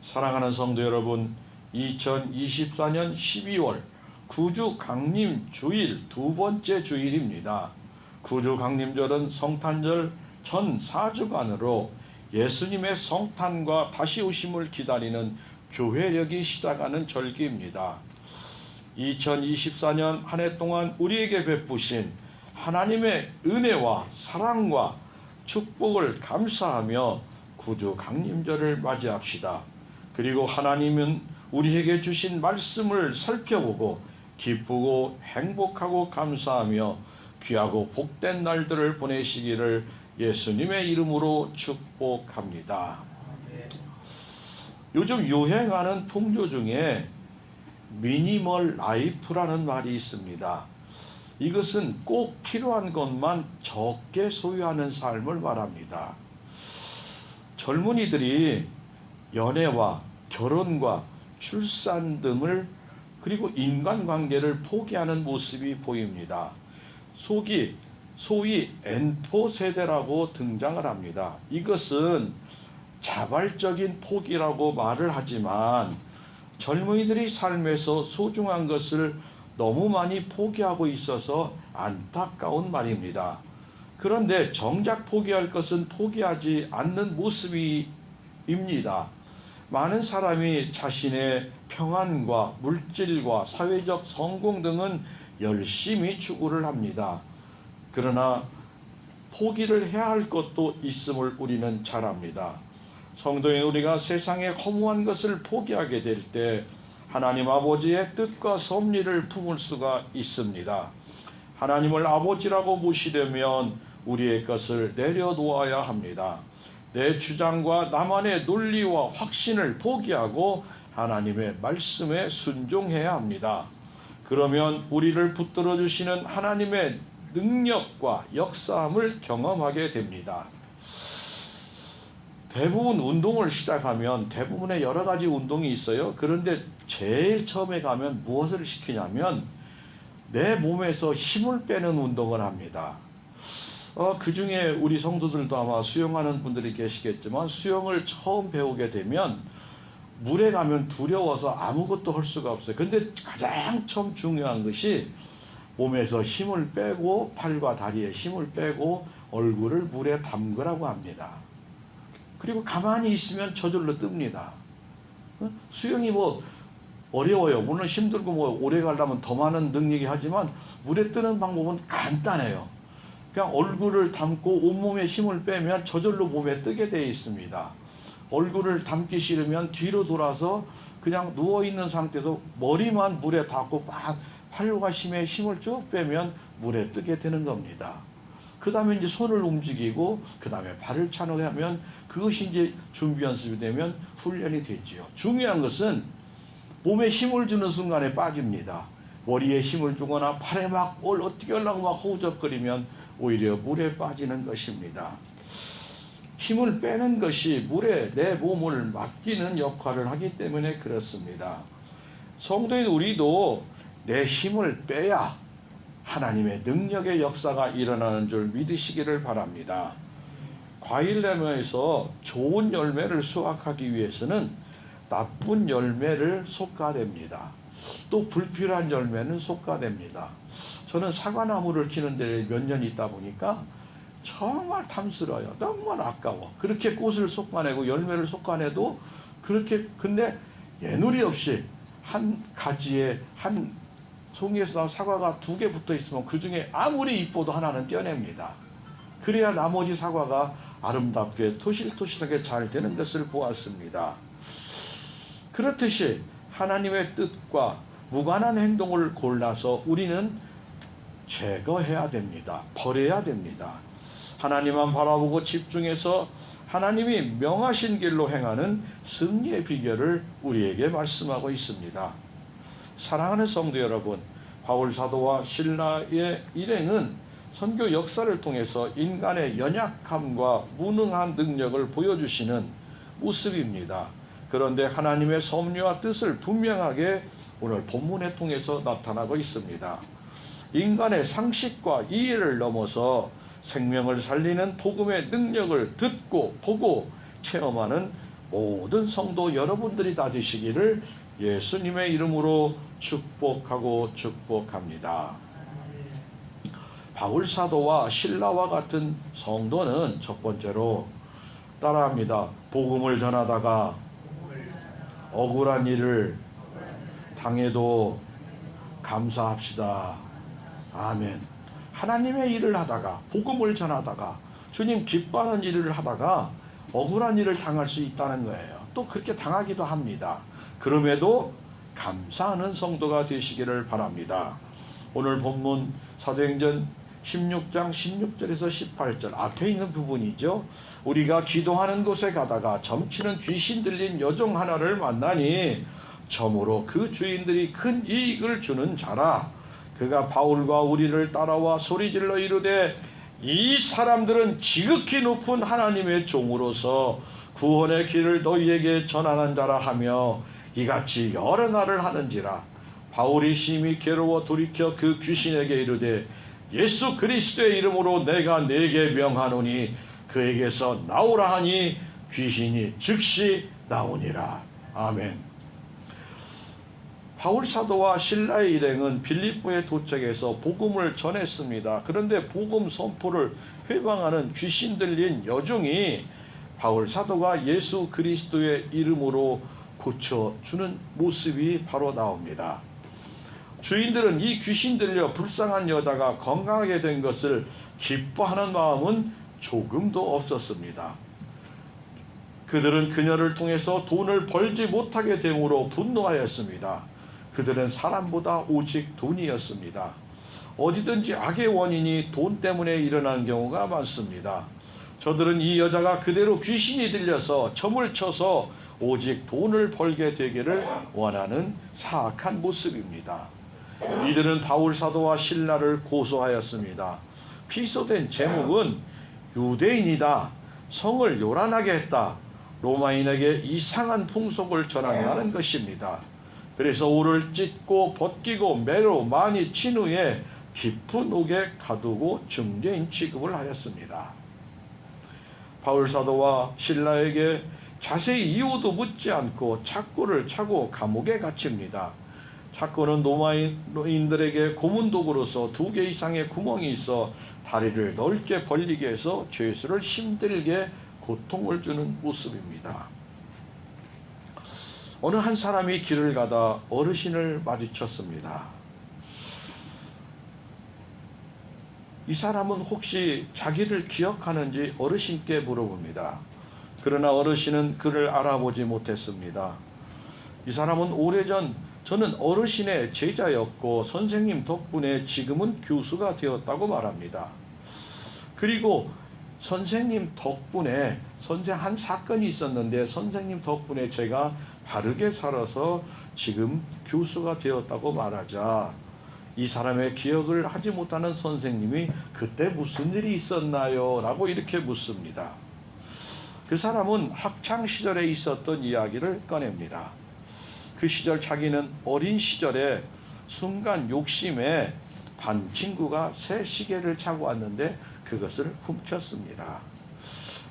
사랑하는 성도 여러분, 2024년 12월 구주 강림 주일 두 번째 주일입니다. 구주 강림절은 성탄절 전 4주간으로 예수님의 성탄과 다시 오심을 기다리는 교회력이 시작하는 절기입니다. 2024년 한 해 동안 우리에게 베푸신 하나님의 은혜와 사랑과 축복을 감사하며 구주 강림절을 맞이합시다. 그리고 하나님은 우리에게 주신 말씀을 살펴보고 기쁘고 행복하고 감사하며 귀하고 복된 날들을 보내시기를 예수님의 이름으로 축복합니다. 요즘 유행하는 풍조 중에 미니멀 라이프라는 말이 있습니다. 이것은 꼭 필요한 것만 적게 소유하는 삶을 말합니다. 젊은이들이 연애와 결혼과 출산 등을 그리고 인간관계를 포기하는 모습이 보입니다. 소위 N4 세대라고 등장을 합니다. 이것은 자발적인 포기라고 말을 하지만 젊은이들이 삶에서 소중한 것을 너무 많이 포기하고 있어서 안타까운 말입니다. 그런데 정작 포기할 것은 포기하지 않는 모습입니다. 많은 사람이 자신의 평안과 물질과 사회적 성공 등은 열심히 추구를 합니다. 그러나 포기를 해야 할 것도 있음을 우리는 잘 압니다. 성도인 우리가 세상의 허무한 것을 포기하게 될 때 하나님 아버지의 뜻과 섭리를 품을 수가 있습니다. 하나님을 아버지라고 모시려면 우리의 것을 내려놓아야 합니다. 내 주장과 나만의 논리와 확신을 포기하고 하나님의 말씀에 순종해야 합니다. 그러면 우리를 붙들어 주시는 하나님의 능력과 역사함을 경험하게 됩니다. 대부분 운동을 시작하면 대부분의 여러 가지 운동이 있어요. 그런데 제일 처음에 가면 무엇을 시키냐면 내 몸에서 힘을 빼는 운동을 합니다. 그 중에 우리 성도들도 아마 수영하는 분들이 계시겠지만 수영을 처음 배우게 되면 물에 가면 두려워서 아무것도 할 수가 없어요. 근데 가장 처음 중요한 것이 몸에서 힘을 빼고 팔과 다리에 힘을 빼고 얼굴을 물에 담그라고 합니다. 그리고 가만히 있으면 저절로 뜹니다. 수영이 어려워요. 물론 힘들고 오래 가려면 더 많은 능력이 하지만 물에 뜨는 방법은 간단해요. 그냥 얼굴을 담고 온몸에 힘을 빼면 저절로 몸에 뜨게 되어 있습니다. 얼굴을 담기 싫으면 뒤로 돌아서 그냥 누워있는 상태에서 머리만 물에 닿고 팔과 힘을 쭉 빼면 물에 뜨게 되는 겁니다. 그 다음에 이제 손을 움직이고 그 다음에 발을 차노하면 그것이 이제 준비 연습이 되면 훈련이 되지요. 중요한 것은 몸에 힘을 주는 순간에 빠집니다. 머리에 힘을 주거나 팔에 어떻게 하려고 호우적거리면 오히려 물에 빠지는 것입니다. 힘을 빼는 것이 물에 내 몸을 맡기는 역할을 하기 때문에 그렇습니다. 성도인 우리도 내 힘을 빼야 하나님의 능력의 역사가 일어나는 줄 믿으시기를 바랍니다. 과일나무에서 좋은 열매를 수확하기 위해서는 나쁜 열매를 솎아냅니다. 또 불필요한 열매는 솎아냅니다. 저는 사과나무를 키는데 몇 년 있다 보니까 정말 탐스러워요. 정말 아까워. 그렇게 꽃을 솎아내고 열매를 솎아내도 그렇게 근데 예누리 없이 한 가지에 한 송이에서 사과가 2개 붙어 있으면 그 중에 아무리 이뻐도 하나는 떼어냅니다. 그래야 나머지 사과가 아름답게 토실토실하게 잘 되는 것을 보았습니다. 그렇듯이 하나님의 뜻과 무관한 행동을 골라서 우리는 제거해야 됩니다. 버려야 됩니다. 하나님만 바라보고 집중해서 하나님이 명하신 길로 행하는 승리의 비결을 우리에게 말씀하고 있습니다. 사랑하는 성도 여러분, 바울 사도와 실라의 일행은 선교 역사를 통해서 인간의 연약함과 무능한 능력을 보여주시는 모습입니다. 그런데 하나님의 섭리와 뜻을 분명하게 오늘 본문에 통해서 나타나고 있습니다. 인간의 상식과 이해를 넘어서 생명을 살리는 복음의 능력을 듣고 보고 체험하는 모든 성도 여러분들이 다 되시기를 예수님의 이름으로 축복합니다. 바울 사도와 실라와 같은 성도는 첫 번째로 따라합니다. 복음을 전하다가 억울한 일을 당해도 감사합시다. 아멘. 하나님의 일을 하다가, 복음을 전하다가, 주님 기뻐하는 일을 하다가 억울한 일을 당할 수 있다는 거예요. 또 그렇게 당하기도 합니다. 그럼에도 감사하는 성도가 되시기를 바랍니다. 오늘 본문 사도행전 16장 16절에서 18절 앞에 있는 부분이죠. 우리가 기도하는 곳에 가다가 점치는 귀신 들린 여종 하나를 만나니 점으로 그 주인들이 큰 이익을 주는 자라. 그가 바울과 우리를 따라와 소리질러 이르되 이 사람들은 지극히 높은 하나님의 종으로서 구원의 길을 너희에게 전하는 자라 하며 이같이 여러 날을 하는지라. 바울이 심히 괴로워 돌이켜 그 귀신에게 이르되 예수 그리스도의 이름으로 내가 네게 명하노니 그에게서 나오라 하니 귀신이 즉시 나오니라. 아멘. 바울 사도와 실라의 일행은 빌립보에 도착해서 복음을 전했습니다. 그런데 복음 선포를 회방하는 귀신 들린 여종이 바울 사도가 예수 그리스도의 이름으로 고쳐주는 모습이 바로 나옵니다. 주인들은 이 귀신 들려 불쌍한 여자가 건강하게 된 것을 기뻐하는 마음은 조금도 없었습니다. 그들은 그녀를 통해서 돈을 벌지 못하게 됨으로 분노하였습니다. 그들은 사람보다 오직 돈이었습니다. 어디든지 악의 원인이 돈 때문에 일어나는 경우가 많습니다. 저들은 이 여자가 그대로 귀신이 들려서 점을 쳐서 오직 돈을 벌게 되기를 원하는 사악한 모습입니다. 이들은 바울 사도와 실라를 고소하였습니다. 피소된 제목은 유대인이다, 성을 요란하게 했다, 로마인에게 이상한 풍속을 전한다는 것입니다. 그래서 오를 찢고 벗기고 매로 많이 친 후에 깊은 옥에 가두고 중죄인 취급을 하였습니다. 바울 사도와 실라에게 자세히 이유도 묻지 않고 착고를 차고 감옥에 갇힙니다. 착고는 로마인들에게 고문도구로서 2개 이상의 구멍이 있어 다리를 넓게 벌리게 해서 죄수를 힘들게 고통을 주는 모습입니다. 어느 한 사람이 길을 가다 어르신을 마주쳤습니다. 이 사람은 혹시 자기를 기억하는지 어르신께 물어봅니다. 그러나 어르신은 그를 알아보지 못했습니다. 이 사람은 오래전 저는 어르신의 제자였고 선생님 덕분에 지금은 교수가 되었다고 말합니다. 그리고 선생님 덕분에 한 사건이 있었는데 선생님 덕분에 제가 바르게 살아서 지금 교수가 되었다고 말하자 이 사람의 기억을 하지 못하는 선생님이 그때 무슨 일이 있었나요? 라고 이렇게 묻습니다. 그 사람은 학창시절에 있었던 이야기를 꺼냅니다. 그 시절 자기는 어린 시절에 순간 욕심에 반 친구가 새 시계를 차고 왔는데 그것을 훔쳤습니다.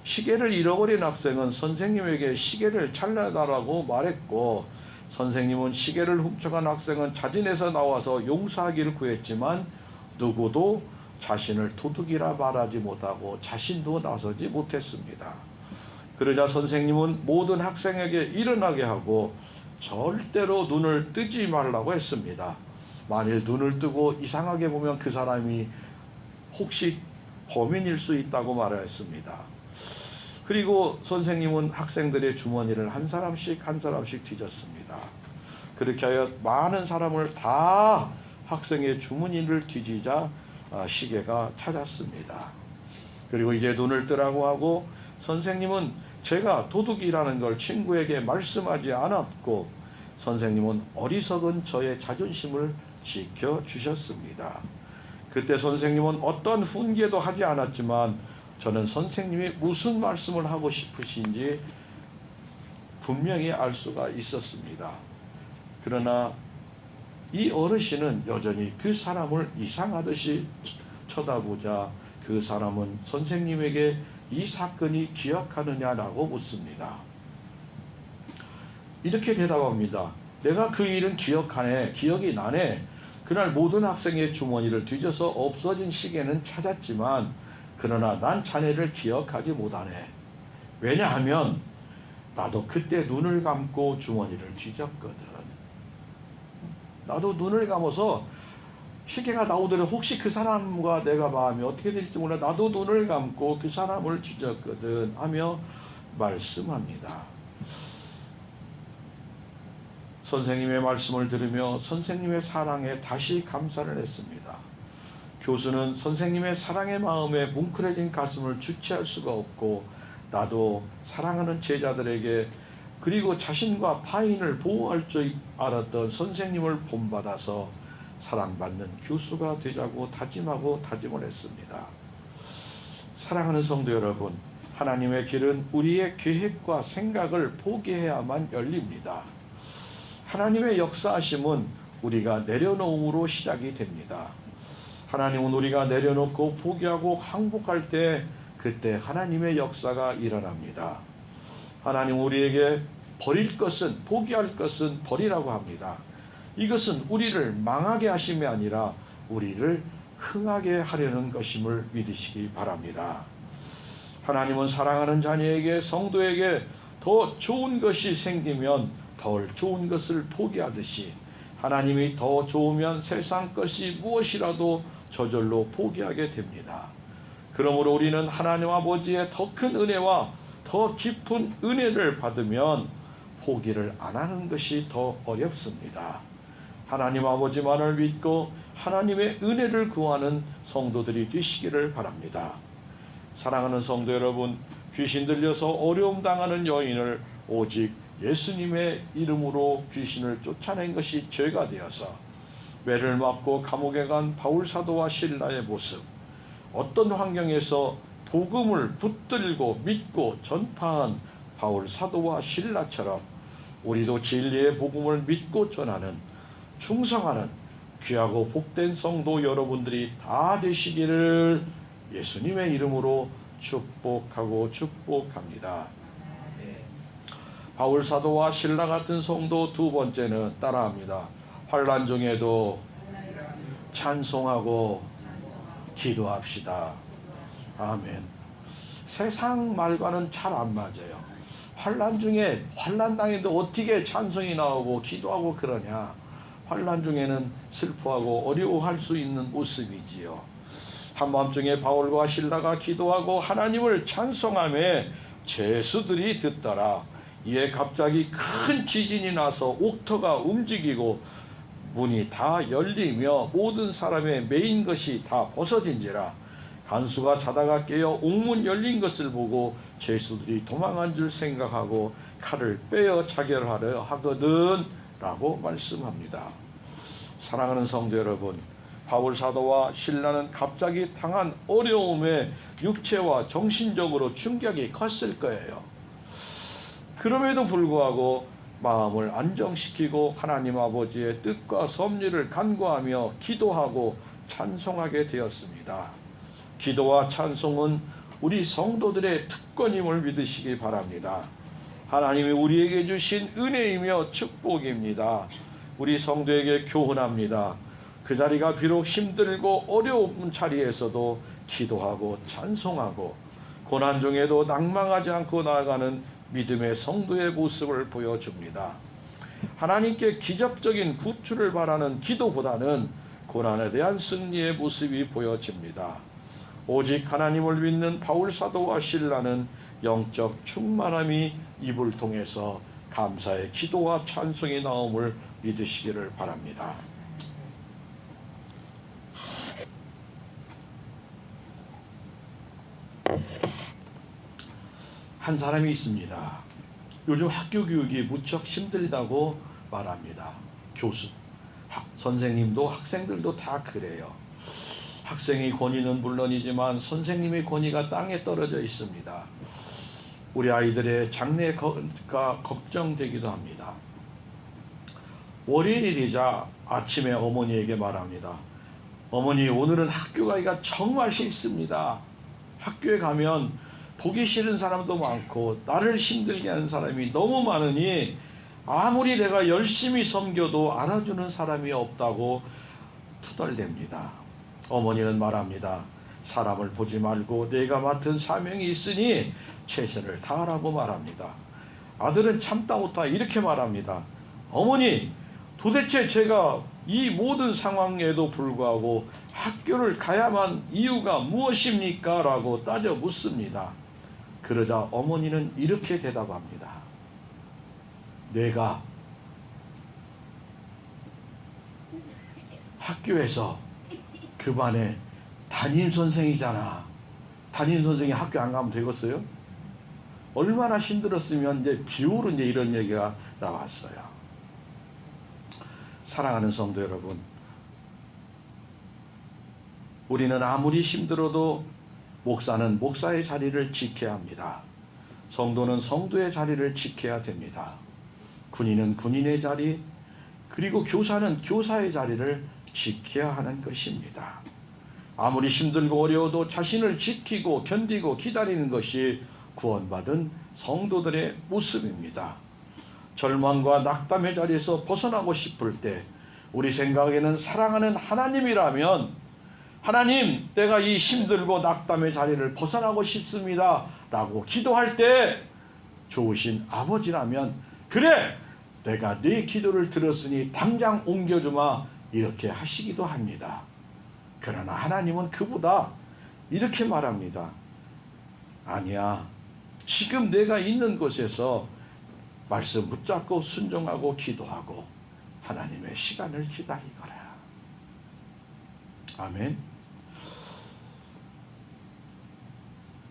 시계를 잃어버린 학생은 선생님에게 시계를 찾아달라고 말했고 선생님은 시계를 훔쳐간 학생은 자진해서 나와서 용서하기를 구했지만 누구도 자신을 도둑이라 말하지 못하고 자신도 나서지 못했습니다. 그러자 선생님은 모든 학생에게 일어나게 하고 절대로 눈을 뜨지 말라고 했습니다. 만일 눈을 뜨고 이상하게 보면 그 사람이 혹시 범인일 수 있다고 말했습니다. 그리고 선생님은 학생들의 주머니를 한 사람씩 뒤졌습니다. 그렇게 하여 많은 사람을 다 학생의 주머니를 뒤지자 시계가 찾았습니다. 그리고 이제 눈을 뜨라고 하고 선생님은 제가 도둑이라는 걸 친구에게 말씀하지 않았고 선생님은 어리석은 저의 자존심을 지켜주셨습니다. 그때 선생님은 어떤 훈계도 하지 않았지만 저는 선생님이 무슨 말씀을 하고 싶으신지 분명히 알 수가 있었습니다. 그러나 이 어르신은 여전히 그 사람을 이상하듯이 쳐다보자 그 사람은 선생님에게 이 사건이 기억하느냐라고 묻습니다. 이렇게 대답합니다. 내가 그 일은 기억하네. 기억이 나네. 그날 모든 학생의 주머니를 뒤져서 없어진 시계는 찾았지만 그러나 난 자네를 기억하지 못하네. 왜냐하면 나도 그때 눈을 감고 주머니를 뒤졌거든. 나도 눈을 감아서 시계가 나오더라도 혹시 그 사람과 내가 마음이 어떻게 될지 몰라. 나도 눈을 감고 그 사람을 뒤졌거든 하며 말씀합니다. 선생님의 말씀을 들으며 선생님의 사랑에 다시 감사를 했습니다. 교수는 선생님의 사랑의 마음에 뭉클해진 가슴을 주체할 수가 없고 나도 사랑하는 제자들에게 그리고 자신과 타인을 보호할 줄 알았던 선생님을 본받아서 사랑받는 교수가 되자고 다짐하고 다짐을 했습니다. 사랑하는 성도 여러분, 하나님의 길은 우리의 계획과 생각을 포기해야만 열립니다. 하나님의 역사하심은 우리가 내려놓음으로 시작이 됩니다. 하나님은 우리가 내려놓고 포기하고 항복할 때 그때 하나님의 역사가 일어납니다. 하나님 우리에게 버릴 것은 포기할 것은 버리라고 합니다. 이것은 우리를 망하게 하심이 아니라 우리를 흥하게 하려는 것임을 믿으시기 바랍니다. 하나님은 사랑하는 자녀에게 성도에게 더 좋은 것이 생기면 덜 좋은 것을 포기하듯이 하나님이 더 좋으면 세상 것이 무엇이라도 저절로 포기하게 됩니다. 그러므로 우리는 하나님 아버지의 더 큰 은혜와 더 깊은 은혜를 받으면 포기를 안 하는 것이 더 어렵습니다. 하나님 아버지만을 믿고 하나님의 은혜를 구하는 성도들이 되시기를 바랍니다. 사랑하는 성도 여러분, 귀신 들려서 어려움 당하는 여인을 오직 예수님의 이름으로 귀신을 쫓아낸 것이 죄가 되어서 매를 맞고 감옥에 간 바울 사도와 실라의 모습, 어떤 환경에서 복음을 붙들고 믿고 전파한 바울 사도와 실라처럼 우리도 진리의 복음을 믿고 전하는 충성하는 귀하고 복된 성도 여러분들이 다 되시기를 예수님의 이름으로 축복하고 축복합니다. 바울 사도와 실라 같은 성도 두 번째는 따라합니다. 환난 중에도 찬송하고 기도합시다. 아멘. 세상 말과는 잘 안 맞아요. 환난 중에 환난 당해도 어떻게 찬송이 나오고 기도하고 그러냐. 환난 중에는 슬퍼하고 어려워할 수 있는 모습이지요. 한밤중에 바울과 실라가 기도하고 하나님을 찬송하며 죄수들이 듣더라. 이에 갑자기 큰 지진이 나서 옥터가 움직이고 문이 다 열리며 모든 사람의 매인 것이 다 벗어진지라. 간수가 자다가 깨어 옥문 열린 것을 보고 죄수들이 도망한 줄 생각하고 칼을 빼어 자결하려 하거든 라고 말씀합니다. 사랑하는 성도 여러분, 바울 사도와 실라는 갑자기 당한 어려움에 육체와 정신적으로 충격이 컸을 거예요. 그럼에도 불구하고 마음을 안정시키고 하나님 아버지의 뜻과 섭리를 간구하며 기도하고 찬송하게 되었습니다. 기도와 찬송은 우리 성도들의 특권임을 믿으시기 바랍니다. 하나님이 우리에게 주신 은혜이며 축복입니다. 우리 성도에게 교훈합니다. 그 자리가 비록 힘들고 어려운 자리에서도 기도하고 찬송하고 고난 중에도 낭망하지 않고 나아가는 믿음의 성도의 모습을 보여줍니다. 하나님께 기적적인 구출을 바라는 기도보다는 고난에 대한 승리의 모습이 보여집니다. 오직 하나님을 믿는 바울 사도와 실라는 영적 충만함이 입을 통해서 감사의 기도와 찬송이 나옴을 믿으시기를 바랍니다. 한 사람이 있습니다. 요즘 학교 교육이 무척 힘들다고 말합니다. 교수, 선생님도 학생들도 다 그래요. 학생의 권위는 물론이지만 선생님의 권위가 땅에 떨어져 있습니다. 우리 아이들의 장래가 걱정되기도 합니다. 월요일이 되자 아침에 어머니에게 말합니다. 어머니, 오늘은 학교 가기가 정말 싫습니다. 학교에 가면 보기 싫은 사람도 많고 나를 힘들게 하는 사람이 너무 많으니 아무리 내가 열심히 섬겨도 알아주는 사람이 없다고 투덜댑니다. 어머니는 말합니다. 사람을 보지 말고 내가 맡은 사명이 있으니 최선을 다하라고 말합니다. 아들은 참다 못하 이렇게 말합니다. 어머니, 도대체 제가 이 모든 상황에도 불구하고 학교를 가야만 이유가 무엇입니까? 라고 따져 묻습니다. 그러자 어머니는 이렇게 대답합니다. 내가 학교에서 그 반에 담임선생이잖아. 담임선생이 학교 안 가면 되겠어요? 얼마나 힘들었으면 이제 비오로 이제 이런 얘기가 나왔어요. 사랑하는 성도 여러분, 우리는 아무리 힘들어도 목사는 목사의 자리를 지켜야 합니다. 성도는 성도의 자리를 지켜야 됩니다. 군인은 군인의 자리, 그리고 교사는 교사의 자리를 지켜야 하는 것입니다. 아무리 힘들고 어려워도 자신을 지키고 견디고 기다리는 것이 구원받은 성도들의 모습입니다. 절망과 낙담의 자리에서 벗어나고 싶을 때 우리 생각에는 사랑하는 하나님이라면, 하나님, 내가 이 힘들고 낙담의 자리를 벗어나고 싶습니다 라고 기도할 때 좋으신 아버지라면, 그래, 내가 네 기도를 들었으니 당장 옮겨주마, 이렇게 하시기도 합니다. 그러나 하나님은 그보다 이렇게 말합니다. 아니야, 지금 내가 있는 곳에서 말씀 붙잡고 순종하고 기도하고 하나님의 시간을 기다리거라. 아멘.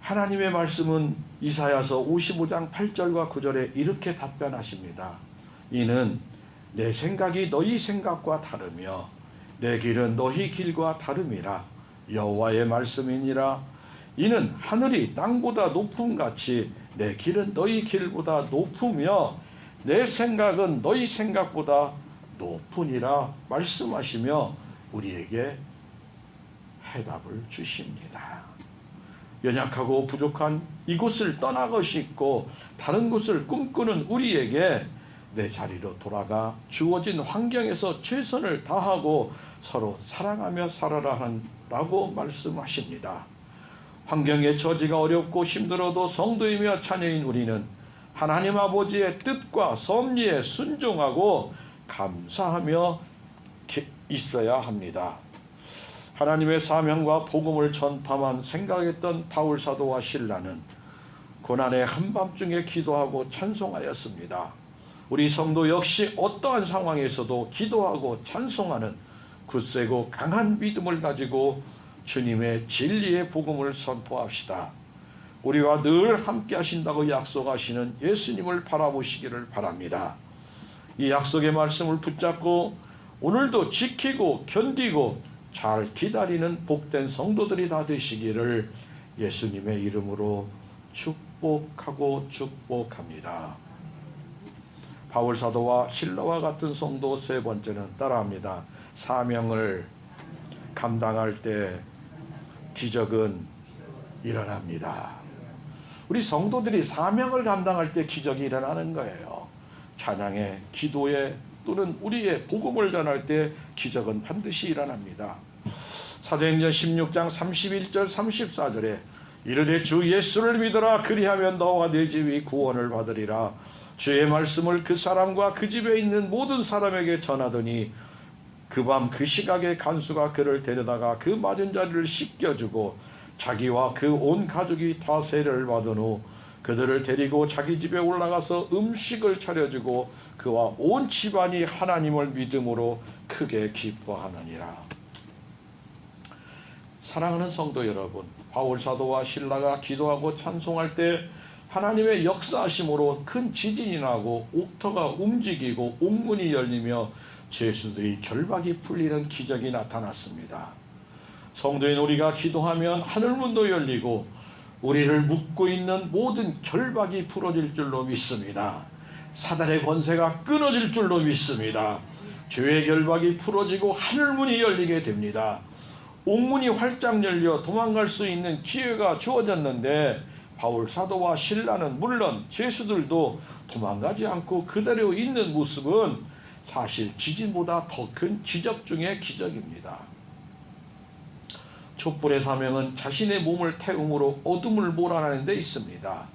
하나님의 말씀은 이사야서 55장 8절과 9절에 이렇게 답변하십니다. 이는 내 생각이 너희 생각과 다르며 내 길은 너희 길과 다름이라. 여호와의 말씀이니라. 이는 하늘이 땅보다 높음같이 내 길은 너희 길보다 높으며 내 생각은 너희 생각보다 높으니라 말씀하시며 우리에게 해답을 주십니다. 연약하고 부족한 이곳을 떠나고 싶고 다른 곳을 꿈꾸는 우리에게 내 자리로 돌아가 주어진 환경에서 최선을 다하고 서로 사랑하며 살아라 라고 말씀하십니다. 환경의 처지가 어렵고 힘들어도 성도이며 자녀인 우리는 하나님 아버지의 뜻과 섭리에 순종하고 감사하며 있어야 합니다. 하나님의 사명과 복음을 전파만 생각했던 바울 사도와 실라는 고난의 한밤중에 기도하고 찬송하였습니다. 우리 성도 역시 어떠한 상황에서도 기도하고 찬송하는 굳세고 강한 믿음을 가지고 주님의 진리의 복음을 선포합시다. 우리와 늘 함께 하신다고 약속하시는 예수님을 바라보시기를 바랍니다. 이 약속의 말씀을 붙잡고 오늘도 지키고 견디고 잘 기다리는 복된 성도들이 다 되시기를 예수님의 이름으로 축복하고 축복합니다. 바울 사도와 실라와 같은 성도 세 번째는 따라합니다. 사명을 감당할 때 기적은 일어납니다. 우리 성도들이 사명을 감당할 때 기적이 일어나는 거예요. 찬양에, 기도에 또는 우리의 복음을 전할 때 기적은 반드시 일어납니다. 사도행전 16장 31절 34절에 이르되 주 예수를 믿으라 그리하면 너와 네 집이 구원을 받으리라. 주의 말씀을 그 사람과 그 집에 있는 모든 사람에게 전하더니 그 밤 그 시각에 간수가 그를 데려다가 그 맞은 자리를 씻겨주고 자기와 그 온 가족이 다 세례를 받은 후 그들을 데리고 자기 집에 올라가서 음식을 차려주고 그와 온 집안이 하나님을 믿음으로 크게 기뻐하느니라. 사랑하는 성도 여러분, 바울 사도와 실라가 기도하고 찬송할 때 하나님의 역사하심으로 큰 지진이 나고 옥터가 움직이고 옥문이 열리며 죄수들이 결박이 풀리는 기적이 나타났습니다. 성도인 우리가 기도하면 하늘문도 열리고 우리를 묶고 있는 모든 결박이 풀어질 줄로 믿습니다. 사단의 권세가 끊어질 줄로 믿습니다. 죄의 결박이 풀어지고 하늘문이 열리게 됩니다. 옥문이 활짝 열려 도망갈 수 있는 기회가 주어졌는데 바울 사도와 실라는 물론 죄수들도 도망가지 않고 그대로 있는 모습은 사실 지진보다 더 큰 기적 중의 기적입니다. 촛불의 사명은 자신의 몸을 태움으로 어둠을 몰아내는 데 있습니다.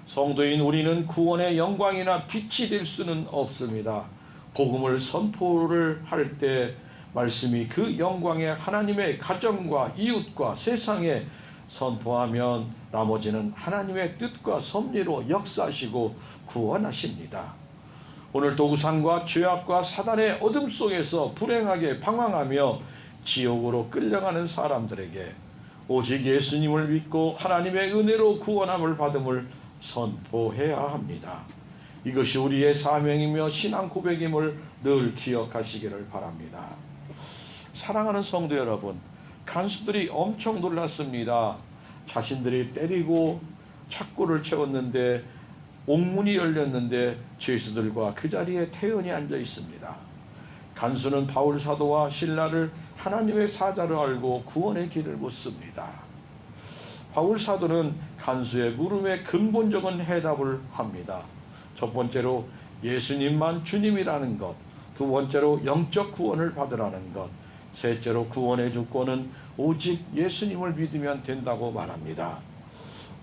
성도인 우리는 구원의 영광이나 빛이 될 수는 없습니다. 복음을 선포를 할 때 말씀이 그 영광의 하나님의 가정과 이웃과 세상에 선포하면 나머지는 하나님의 뜻과 섭리로 역사하시고 구원하십니다. 오늘도 우상과 죄악과 사단의 어둠 속에서 불행하게 방황하며 지옥으로 끌려가는 사람들에게 오직 예수님을 믿고 하나님의 은혜로 구원함을 받음을 선포해야 합니다. 이것이 우리의 사명이며 신앙 고백임을 늘 기억하시기를 바랍니다. 사랑하는 성도 여러분, 간수들이 엄청 놀랐습니다. 자신들이 때리고 착고를 채웠는데 옥문이 열렸는데 죄수들과 그 자리에 태연히 앉아 있습니다. 간수는 바울 사도와 실라를 하나님의 사자로 알고 구원의 길을 묻습니다. 바울 사도는 간수의 물음에 근본적인 해답을 합니다. 첫 번째로 예수님만 주님이라는 것, 두 번째로 영적 구원을 받으라는 것, 셋째로 구원의 주권은 오직 예수님을 믿으면 된다고 말합니다.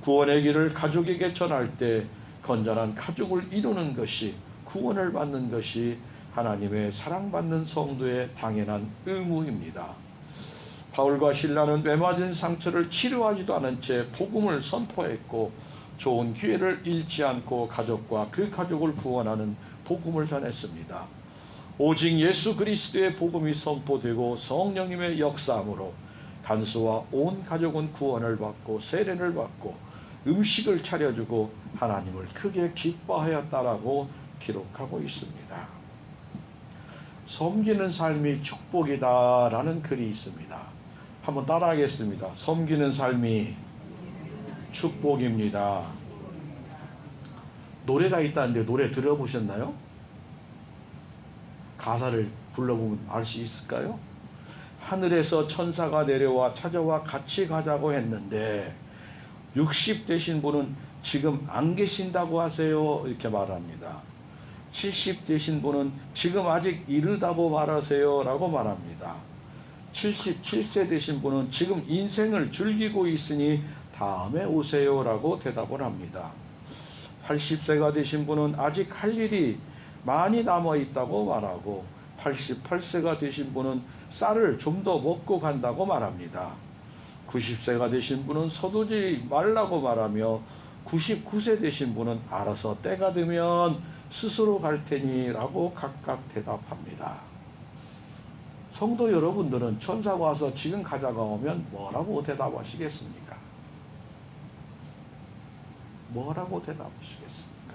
구원의 길을 가족에게 전할 때 건전한 가족을 이루는 것이, 구원을 받는 것이 하나님의 사랑받는 성도의 당연한 의무입니다. 바울과 실라는 매맞은 상처를 치료하지도 않은 채 복음을 선포했고 좋은 기회를 잃지 않고 가족과 그 가족을 구원하는 복음을 전했습니다. 오직 예수 그리스도의 복음이 선포되고 성령님의 역사함으로 간수와 온 가족은 구원을 받고 세례를 받고 음식을 차려주고 하나님을 크게 기뻐하였다라고 기록하고 있습니다. 섬기는 삶이 축복이다라는 글이 있습니다. 한번 따라하겠습니다. 섬기는 삶이 축복입니다. 노래가 있다는데 노래 들어보셨나요? 가사를 불러보면 알 수 있을까요? 하늘에서 천사가 내려와 찾아와 같이 가자고 했는데 60 되신 분은 지금 안 계신다고 하세요. 이렇게 말합니다. 70 되신 분은 지금 아직 이르다고 말하세요. 라고 말합니다. 77세 되신 분은 지금 인생을 즐기고 있으니 다음에 오세요. 라고 대답을 합니다. 80세가 되신 분은 아직 할 일이 많이 남아있다고 말하고 88세가 되신 분은 쌀을 좀 더 먹고 간다고 말합니다. 90세가 되신 분은 서두지 말라고 말하며 99세 되신 분은 알아서 때가 되면 스스로 갈 테니 라고 각각 대답합니다. 성도 여러분들은 천사가 와서 지금 가자고 하면 뭐라고 대답하시겠습니까? 뭐라고 대답하시겠습니까?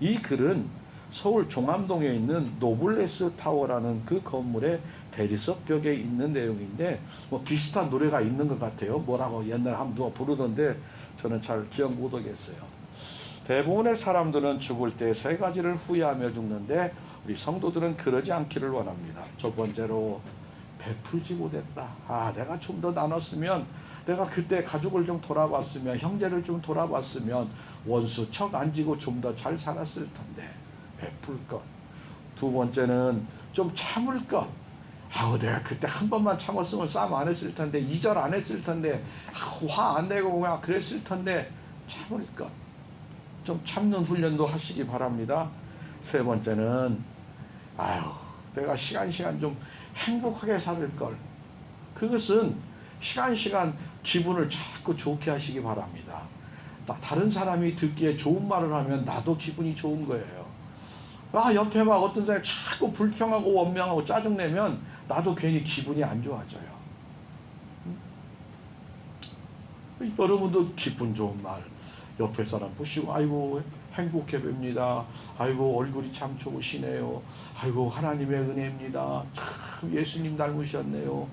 이 글은 서울 종암동에 있는 노블레스 타워라는 그 건물의 대리석 벽에 있는 내용인데 뭐 비슷한 노래가 있는 것 같아요. 뭐라고 옛날에 한번 누가 부르던데 저는 잘 기억 못하겠어요. 대부분의 사람들은 죽을 때 세 가지를 후회하며 죽는데 우리 성도들은 그러지 않기를 원합니다. 첫 번째로 베풀지 못했다. 내가 좀 더 나눴으면, 내가 그때 가족을 좀 돌아봤으면, 형제를 좀 돌아봤으면 원수 척 안 지고 좀 더 잘 살았을 텐데 베풀 것. 두 번째는 좀 참을 것. 내가 그때 한 번만 참았으면 싸움 안 했을 텐데, 이절 안 했을 텐데, 화 안 내고 그냥 그랬을 텐데 참을 것. 좀 참는 훈련도 하시기 바랍니다. 세 번째는 내가 시간 좀 행복하게 살 걸. 그것은 시간 기분을 자꾸 좋게 하시기 바랍니다. 다른 사람이 듣기에 좋은 말을 하면 나도 기분이 좋은 거예요. 옆에 막 어떤 사람이 자꾸 불평하고 원망하고 짜증내면 나도 괜히 기분이 안 좋아져요. 여러분도 기분 좋은 말, 옆에 사람 보시고 아이고 행복해 봅니다. 아이고 얼굴이 참 좋으시네요. 아이고 하나님의 은혜입니다. 참 예수님 닮으셨네요.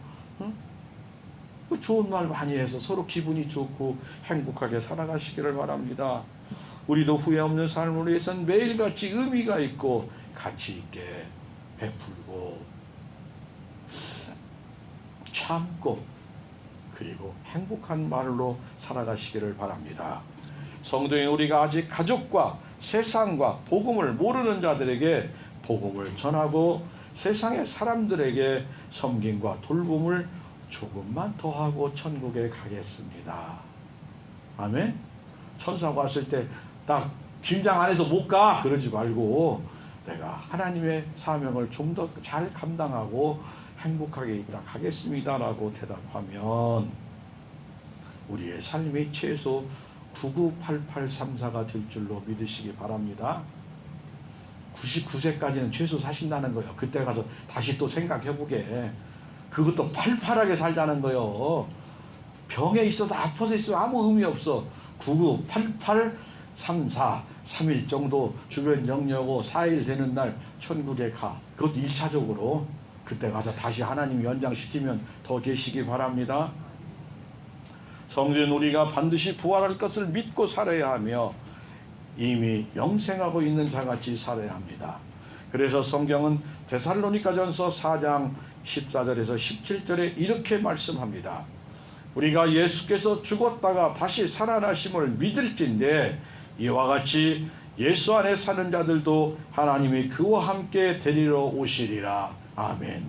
좋은 말 많이 해서 서로 기분이 좋고 행복하게 살아가시기를 바랍니다. 우리도 후회 없는 삶을 위해서는 매일같이 의미가 있고 가치 있게 베풀고 참고 그리고 행복한 말로 살아가시기를 바랍니다. 성도인 우리가 아직 가족과 세상과 복음을 모르는 자들에게 복음을 전하고 세상의 사람들에게 섬김과 돌봄을 조금만 더하고 천국에 가겠습니다. 아멘. 천사가 왔을 때 딱 김장 안에서 못 가 그러지 말고 내가 하나님의 사명을 좀 더 잘 감당하고 행복하게 있다 가겠습니다라고 대답하면 우리의 삶이 최소 998834가 될 줄로 믿으시기 바랍니다. 99세까지는 최소 사신다는 거예요. 그때 가서 다시 또 생각해보게. 그것도 팔팔하게 살자는 거예요. 병에 있어서 아파서 있으면 아무 의미 없어. 998834 3일 정도 주변 영려고 4일 되는 날 천국에 가. 그것도 1차적으로 그때 가서 다시 하나님 연장시키면 더 계시기 바랍니다. 성도인 우리가 반드시 부활할 것을 믿고 살아야 하며 이미 영생하고 있는 자같이 살아야 합니다. 그래서 성경은 데살로니가전서 4장 14절에서 17절에 이렇게 말씀합니다. 우리가 예수께서 죽었다가 다시 살아나심을 믿을진대 이와 같이 예수 안에 사는 자들도 하나님이 그와 함께 데리러 오시리라. 아멘.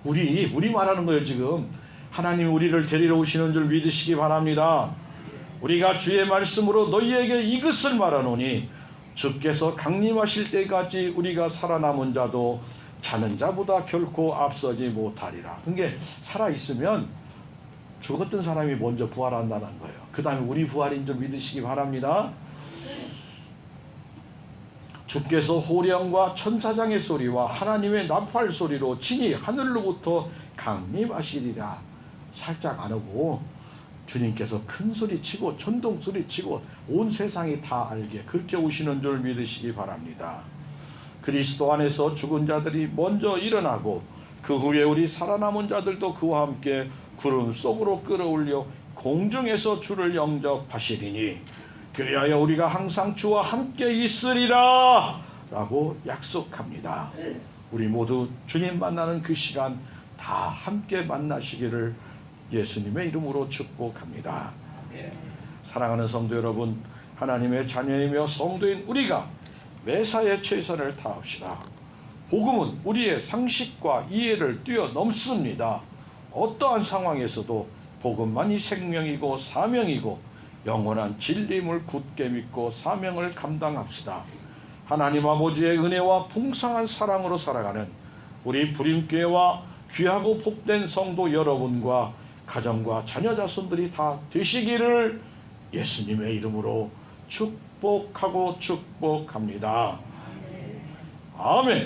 우리 말하는 거예요. 지금 하나님이 우리를 데리러 오시는 줄 믿으시기 바랍니다. 우리가 주의 말씀으로 너희에게 이것을 말하노니 주께서 강림하실 때까지 우리가 살아남은 자도 자는 자보다 결코 앞서지 못하리라. 그게 살아있으면 죽었던 사람이 먼저 부활한다는 거예요. 그 다음에 우리 부활인 줄 믿으시기 바랍니다. 주께서 호령과 천사장의 소리와 하나님의 나팔 소리로 친히 하늘로부터 강림하시리라. 살짝 안 하고 주님께서 큰 소리 치고 천둥 소리 치고 온 세상이 다 알게 그렇게 오시는 줄 믿으시기 바랍니다. 그리스도 안에서 죽은 자들이 먼저 일어나고 그 후에 우리 살아남은 자들도 그와 함께 구름 속으로 끌어올려 공중에서 주를 영접하시리니 그리하여 우리가 항상 주와 함께 있으리라 라고 약속합니다. 우리 모두 주님 만나는 그 시간 다 함께 만나시기를 예수님의 이름으로 축복합니다. 사랑하는 성도 여러분, 하나님의 자녀이며 성도인 우리가 매사에 최선을 다합시다. 복음은 우리의 상식과 이해를 뛰어넘습니다. 어떠한 상황에서도 복음만이 생명이고 사명이고 영원한 진리임을 굳게 믿고 사명을 감당합시다. 하나님 아버지의 은혜와 풍성한 사랑으로 살아가는 우리 부림교회와 귀하고 복된 성도 여러분과 가정과 자녀 자손들이 다 되시기를 예수님의 이름으로 축복하고 축복합니다. 아멘.